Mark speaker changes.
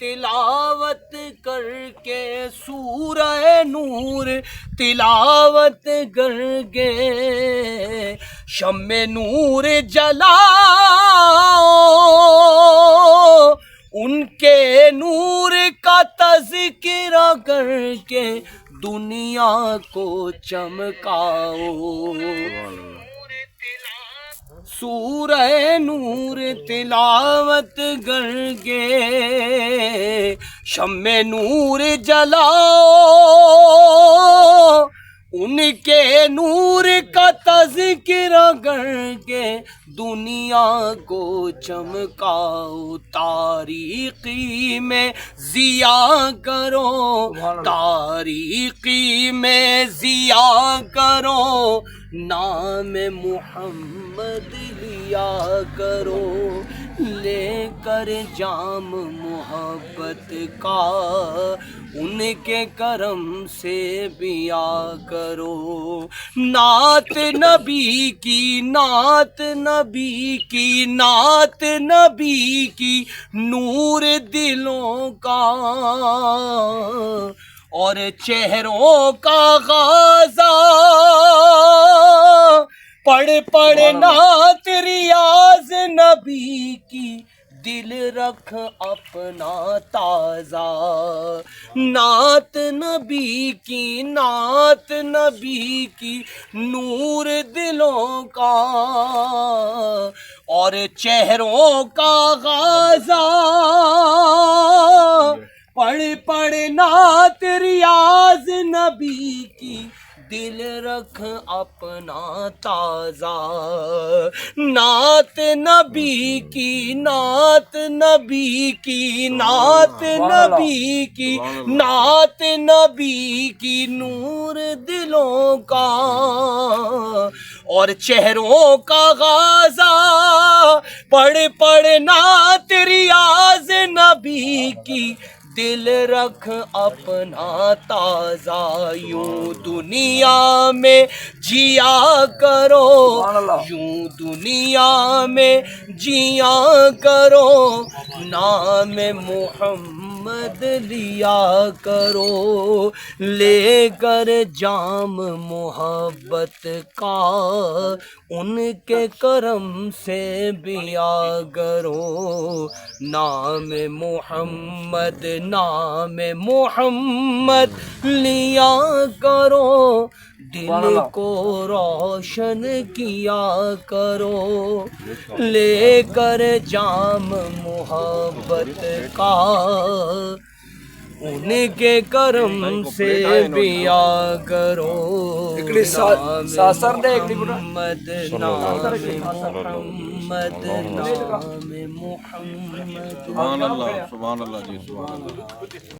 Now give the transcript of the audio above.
Speaker 1: تلاوت کر کے سورہ نور تلاوت کر کے شمع نور جلاؤ، ان کے نور کا تذکرہ کر کے دنیا کو چمکاؤ۔ سورہ نور تلاوت کر کے شمع نور جلاؤ، ان کے نور کا تذکرہ کر کے دنیا کو چمکاؤ۔ تاریخی میں ضیاء کرو، تاریخی میں ضیاء کرو، نام محمد لیا کرو، لے کر جام محبت کا ان کے کرم سے پیا کرو۔ نعت نبی کی، نعت نبی کی، نعت نبی کی، نور دلوں کا اور چہروں کا غازہ، پڑھ پڑھ نعت ریاض نبی کی، دل رکھ اپنا تازہ۔ نعت نبی کی، نعت نبی کی، نور دلوں کا اور چہروں کا غازہ، پڑھ پڑھ نعت ریاض نبی کی، دل رکھ اپنا تازہ۔ نعت نبی کی، نعت نبی کی، نعت نبی کی، نعت نبی کی، نور دلوں کا اور چہروں کا غازہ، پڑھ پڑھ نعت ریاض نبی کی، دل رکھ اپنا تازہ۔ یوں دنیا میں جیا کرو، یوں دنیا میں جیا کرو، نام محمد لیا کرو، لے کر جام محبت کا ان کے کرم سے پیا کرو۔ نام محمد، نام محمد لیا کرو، دل کو روشن کیا کرو، لے کر جام محبت کا ان کے کرم سے پیا کرو۔ نام محمد، نام محمد، نام محمد۔
Speaker 2: سبحان اللہ، سبحان اللہ جی، سبحان اللہ۔